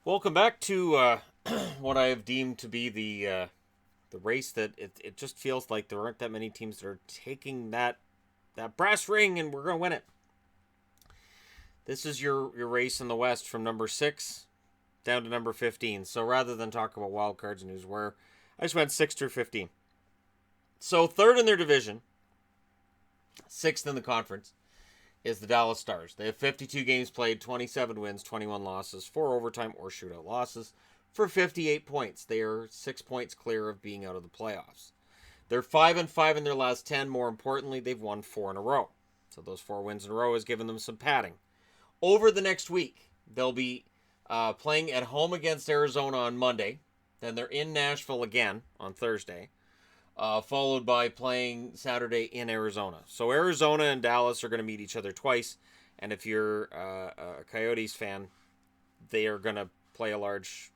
Welcome back to what I have deemed to be the race that it just feels like there aren't that many teams that are taking that brass ring and we're going to win it. This is your race in the West from number 6 down to number 15. So rather than talk about wild cards and who's where, I just went 6 through 15. So third in their division, sixth in the conference, is the Dallas Stars. They have 52 games played, 27 wins, 21 losses, 4 overtime or shootout losses for 58 points. They are 6 points clear of being out of the playoffs. They're 5-5 in their last 10. More importantly, they've won 4 in a row. So those 4 wins in a row has given them some padding. Over the next week, they'll be playing at home against Arizona on Monday. Then they're in Nashville again on Thursday. Followed by playing Saturday in Arizona. So Arizona and Dallas are going to meet each other twice. And if you're a Coyotes fan, they are going to play a large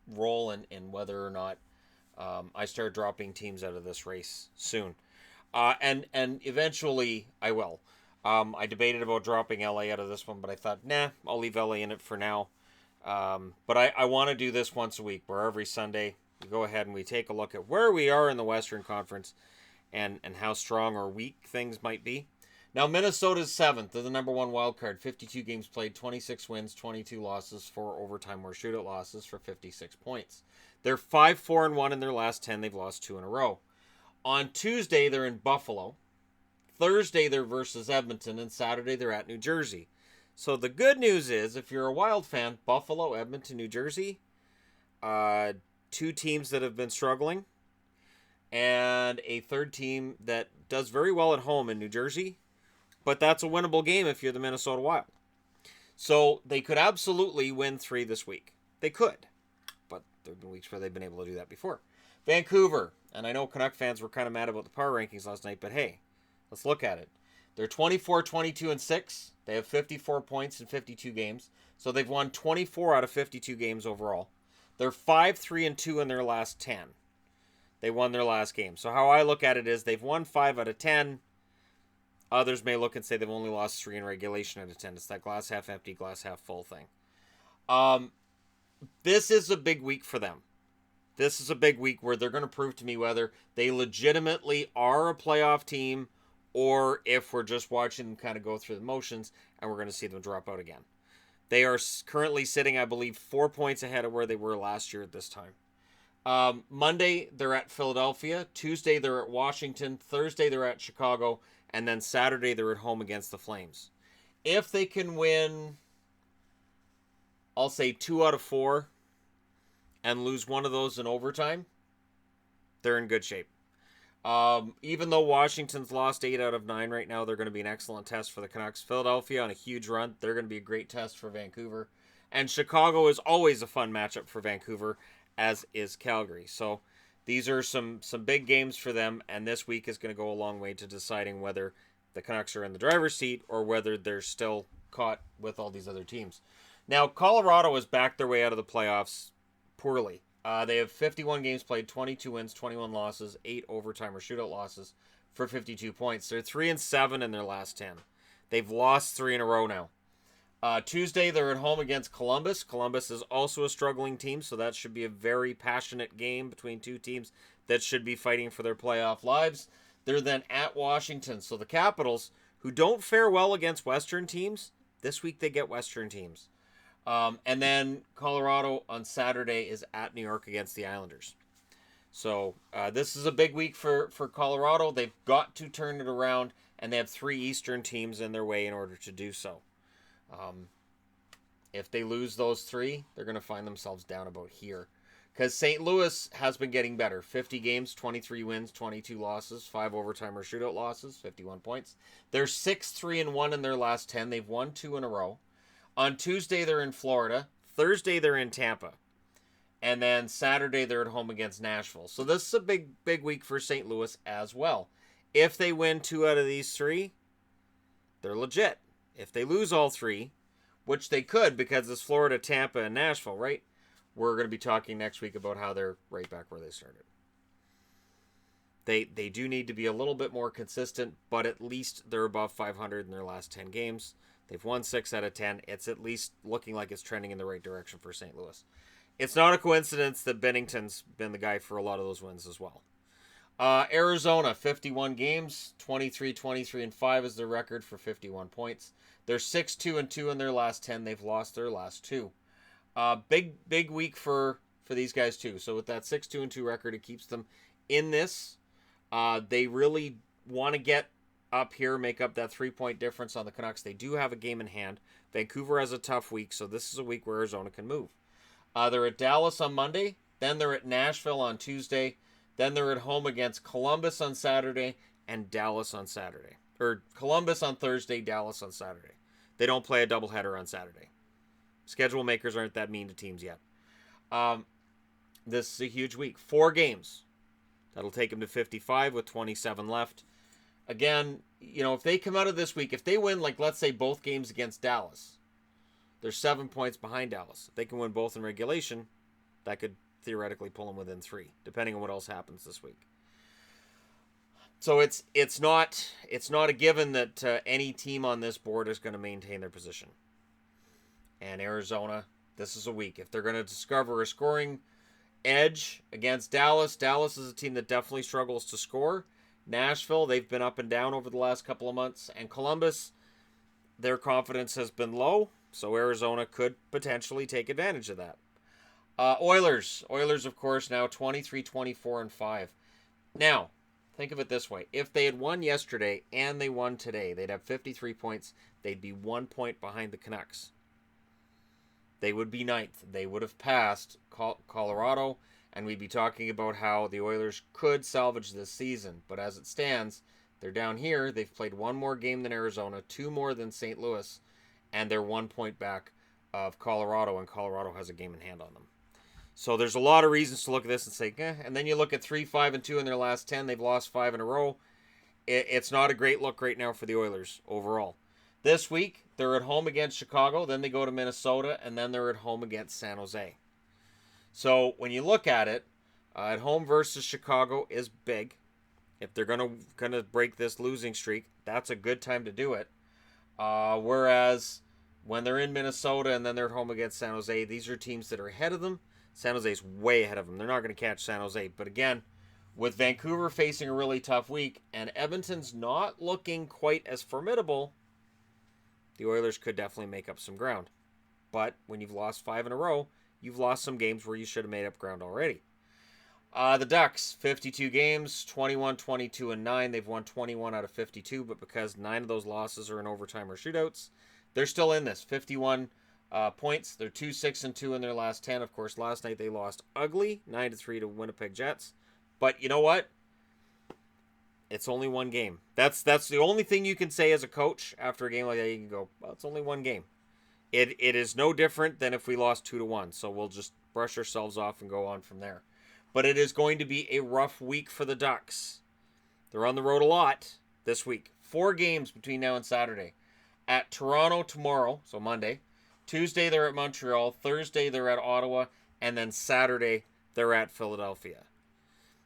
role in whether or not I start dropping teams out of this race soon. And eventually I will. I debated about dropping LA out of this one, but I thought, nah, I'll leave LA in it for now. But I want to do this once a week, where every Sunday we go ahead and we take a look at where we are in the Western Conference and how strong or weak things might be. Now, Minnesota's 7th. They're the number 1 wild card. 52 games played, 26 wins, 22 losses, 4 overtime or shootout losses for 56 points. They're 5-4-1 in their last 10. They've lost 2 in a row. On Tuesday, they're in Buffalo. Thursday, they're versus Edmonton. And Saturday, they're at New Jersey. So the good news is, if you're a Wild fan, Buffalo, Edmonton, New Jersey, 2 teams that have been struggling, and a third team that does very well at home in New Jersey, but that's a winnable game if you're the Minnesota Wild. So they could absolutely win 3 this week. They could, but there have been weeks where they've been able to do that before. Vancouver, and I know Canuck fans were kind of mad about the power rankings last night, but hey, let's look at it. They're 24, 22, and 6. They have 54 points in 52 games, so they've won 24 out of 52 games overall. They're 5-3-2 in their last 10. They won their last game. So how I look at it is they've won 5 out of 10. Others may look and say they've only lost 3 in regulation out of 10. It's that glass half empty, glass half full thing. This is a big week for them. This is a big week where they're going to prove to me whether they legitimately are a playoff team or if we're just watching them kind of go through the motions and we're going to see them drop out again. They are currently sitting, I believe, 4 points ahead of where they were last year at this time. Monday, they're at Philadelphia. Tuesday, they're at Washington. Thursday, they're at Chicago. And then Saturday, they're at home against the Flames. If they can win, I'll say 2 out of 4 and lose one of those in overtime, they're in good shape. Even though Washington's lost 8 out of 9 right now, they're going to be an excellent test for the Canucks. Philadelphia on a huge run. They're going to be a great test for Vancouver. And Chicago is always a fun matchup for Vancouver, as is Calgary. So these are some big games for them, and this week is going to go a long way to deciding whether the Canucks are in the driver's seat or whether they're still caught with all these other teams. Now, Colorado has backed their way out of the playoffs poorly. They have 51 games played, 22 wins, 21 losses, 8 overtime or shootout losses for 52 points. They're 3-7 in their last 10. They've lost 3 in a row now. Tuesday, they're at home against Columbus. Columbus is also a struggling team, so that should be a very passionate game between 2 teams that should be fighting for their playoff lives. They're then at Washington. So the Capitals, who don't fare well against Western teams, this week they get Western teams. And then Colorado on Saturday is at New York against the Islanders. So this is a big week for Colorado. They've got to turn it around, and they have 3 Eastern teams in their way in order to do so. If they lose those 3, they're going to find themselves down about here. Because St. Louis has been getting better. 50 games, 23 wins, 22 losses, 5 overtime or shootout losses, 51 points. They're 6-3-1 in their last 10. They've won 2 in a row. On Tuesday, they're in Florida. Thursday, they're in Tampa. And then Saturday, they're at home against Nashville. So this is a big week for St. Louis as well. If they win 2 out of these 3, they're legit. If they lose all 3, which they could because it's Florida, Tampa, and Nashville, right? We're going to be talking next week about how they're right back where they started. They do need to be a little bit more consistent, but at least they're above 500 in their last 10 games. They've won 6 out of 10. It's at least looking like it's trending in the right direction for St. Louis. It's not a coincidence that Bennington's been the guy for a lot of those wins as well. Arizona, 51 games, 23-23-5 is their record for 51 points. They're 6-2-2 in their last 10. They've lost their last 2. Big week for these guys too. So with that 6-2-2 record, it keeps them in this. They really want to get up here, make up that 3-point difference on the Canucks. They do have a game in hand. Vancouver has a tough week, so this is a week where Arizona can move. They're at Dallas on Monday, then they're at Nashville on Tuesday, then they're at home against Columbus on Saturday and Dallas on Saturday. Or Columbus on Thursday, Dallas on Saturday. They don't play a doubleheader on Saturday. Schedule makers aren't that mean to teams yet. This is a huge week. 4 games. That'll take them to 55 with 27 left. Again, if they come out of this week, if they win, like, let's say both games against Dallas, they're 7 points behind Dallas. If they can win both in regulation, that could theoretically pull them within 3, depending on what else happens this week. So it's not a given that any team on this board is going to maintain their position. And Arizona, this is a week. If they're going to discover a scoring edge against Dallas, Dallas is a team that definitely struggles to score. Nashville, they've been up and down over the last couple of months. And Columbus, their confidence has been low. So Arizona could potentially take advantage of that. Oilers, of course, now 23-24-5. Now, think of it this way. If they had won yesterday and they won today, they'd have 53 points. They'd be 1 point behind the Canucks. They would be 9th. They would have passed Colorado, and we'd be talking about how the Oilers could salvage this season. But as it stands, they're down here. They've played 1 more game than Arizona, 2 more than St. Louis, and they're 1 point back of Colorado, and Colorado has a game in hand on them. So there's a lot of reasons to look at this and say, and then you look at 3-5-2 in their last 10. They've lost 5 in a row. It's not a great look right now for the Oilers overall. This week, they're at home against Chicago, then they go to Minnesota, and then they're at home against San Jose. So when you look at it, at home versus Chicago is big. If they're gonna break this losing streak, that's a good time to do it. Whereas when they're in Minnesota and then they're at home against San Jose, these are teams that are ahead of them. San Jose's way ahead of them. They're not going to catch San Jose. But again, with Vancouver facing a really tough week and Edmonton's not looking quite as formidable, the Oilers could definitely make up some ground. But when you've lost 5 in a row, you've lost some games where you should have made up ground already. The Ducks, 52 games, 21-22-9. They've won 21 out of 52, but because 9 of those losses are in overtime or shootouts, they're still in this. 51 points. They're 2-6-2 in their last 10. Of course, last night they lost ugly, 9-3 to Winnipeg Jets. But you know what? It's only 1 game. That's the only thing you can say as a coach after a game like that. You can go, well, it's only 1 game. It is no different than if we lost 2-1. So we'll just brush ourselves off and go on from there. But it is going to be a rough week for the Ducks. They're on the road a lot this week. 4 games between now and Saturday. At Toronto tomorrow, so Monday. Tuesday they're at Montreal. Thursday they're at Ottawa. And then Saturday they're at Philadelphia.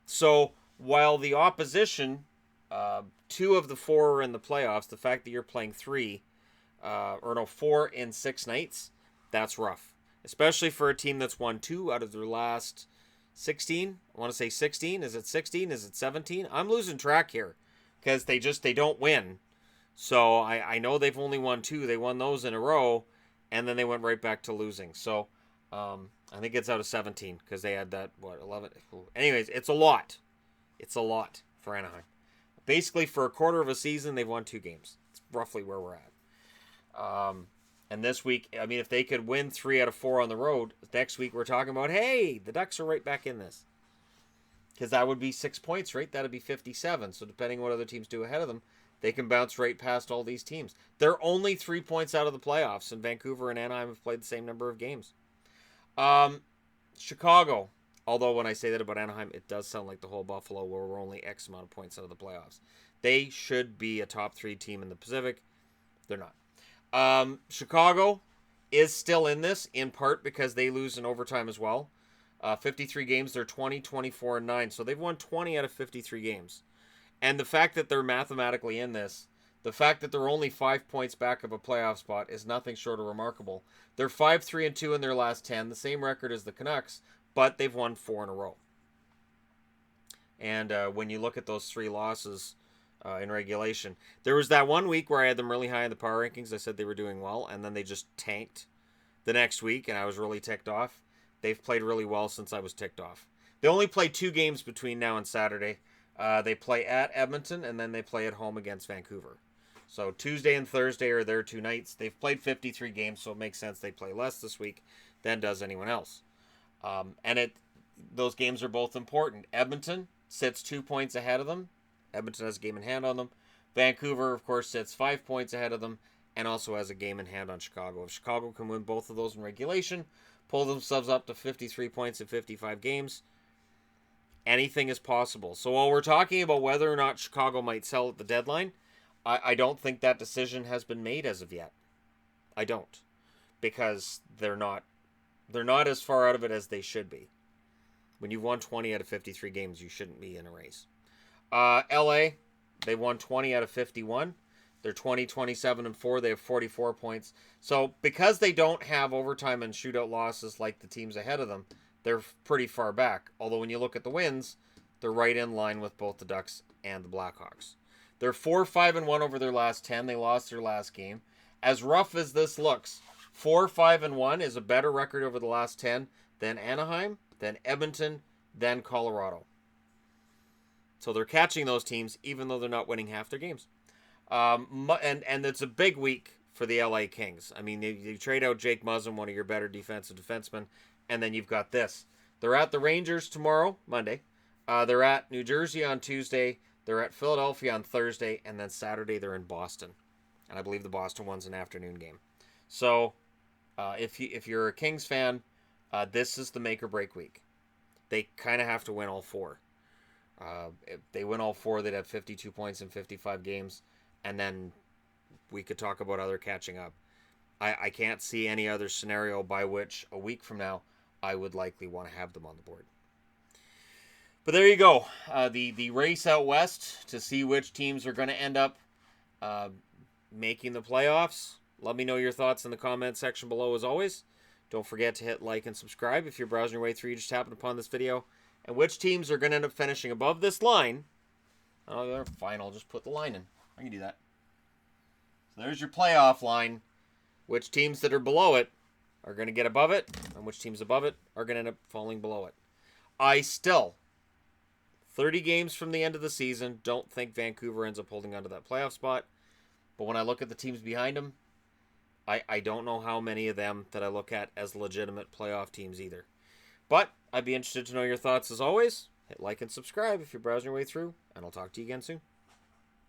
So while the opposition, 2 of the 4 are in the playoffs, the fact that you're playing 4 in 6 nights, that's rough. Especially for a team that's won 2 out of their last 16. I want to say 16. Is it 16? Is it 17? I'm losing track here because they don't win. So I know they've only won 2. They won those in a row, and then they went right back to losing. So I think it's out of 17 because they had that, 11? Anyways, it's a lot. It's a lot for Anaheim. Basically, for a quarter of a season, they've won 2 games. It's roughly where we're at. And this week, I mean, if they could win 3 out of 4 on the road, next week we're talking about, hey, the Ducks are right back in this. Because that would be 6 points, right? That would be 57. So depending on what other teams do ahead of them, they can bounce right past all these teams. They're only 3 points out of the playoffs, and Vancouver and Anaheim have played the same number of games. Chicago, although when I say that about Anaheim, it does sound like the whole Buffalo, where we're only X amount of points out of the playoffs. They should be a top 3 team in the Pacific. They're not. Chicago is still in this, in part because they lose in overtime as well. 53 games, they're 20-24-9, so they've won 20 out of 53 games. And the fact that they're mathematically in this, The fact that they're only 5 points back of a playoff spot is nothing short of remarkable. They're 5-3-2 in their last 10, the same record as the Canucks, but they've won 4 in a row. And when you look at those 3 losses in regulation, there was that one week where I had them really high in the power rankings. I said they were doing well, and then they just tanked the next week, and I was really ticked off. They've played really well since I was ticked off. They only play 2 games between now and Saturday. They play at Edmonton, and then they play at home against Vancouver. So Tuesday and Thursday are their 2 nights. They've played 53 games, so it makes sense they play less this week than does anyone else. Those games are both important. Edmonton sits 2 points ahead of them. Edmonton has a game in hand on them. Vancouver, of course, sits 5 points ahead of them and also has a game in hand on Chicago. If Chicago can win both of those in regulation, pull themselves up to 53 points in 55 games, anything is possible. So while we're talking about whether or not Chicago might sell at the deadline, I don't think that decision has been made as of yet. I don't. Because they're not as far out of it as they should be. When you've won 20 out of 53 games, you shouldn't be in a race. LA, they won 20 out of 51. They're 27-4. They have 44 points. So because they don't have overtime and shootout losses like the teams ahead of them, they're pretty far back. Although when you look at the wins, they're right in line with both the Ducks and the Blackhawks. They're 4-5-1 over their last 10. They lost their last game. As rough as this looks, 4-5-1 is a better record over the last 10 than Anaheim, than Edmonton, than Colorado. So they're catching those teams even though they're not winning half their games. And it's a big week for the LA Kings. I mean, you trade out Jake Muzzin, one of your better defensive defensemen, and then you've got this. They're at the Rangers tomorrow, Monday. They're at New Jersey on Tuesday. They're at Philadelphia on Thursday, and then Saturday they're in Boston. And I believe the Boston one's an afternoon game. So if you're a Kings fan, this is the make or break week. They kind of have to win all 4. If they win all 4, they'd have 52 points in 55 games, and then we could talk about other catching up. I can't see any other scenario by which a week from now I would likely want to have them on the board. But there you go. The race out west to see which teams are going to end up making the playoffs. Let me know your thoughts in the comment section below as always. Don't forget to hit like and subscribe if you're browsing your way through. You just happened upon this video. And which teams are going to end up finishing above this line. Oh, fine, I'll just put the line in. I can do that. So there's your playoff line. Which teams that are below it are going to get above it, and which teams above it are going to end up falling below it. I still, 30 games from the end of the season, don't think Vancouver ends up holding onto that playoff spot. But when I look at the teams behind them, I don't know how many of them that I look at as legitimate playoff teams either. But I'd be interested to know your thoughts as always. Hit like and subscribe if you're browsing your way through, and I'll talk to you again soon.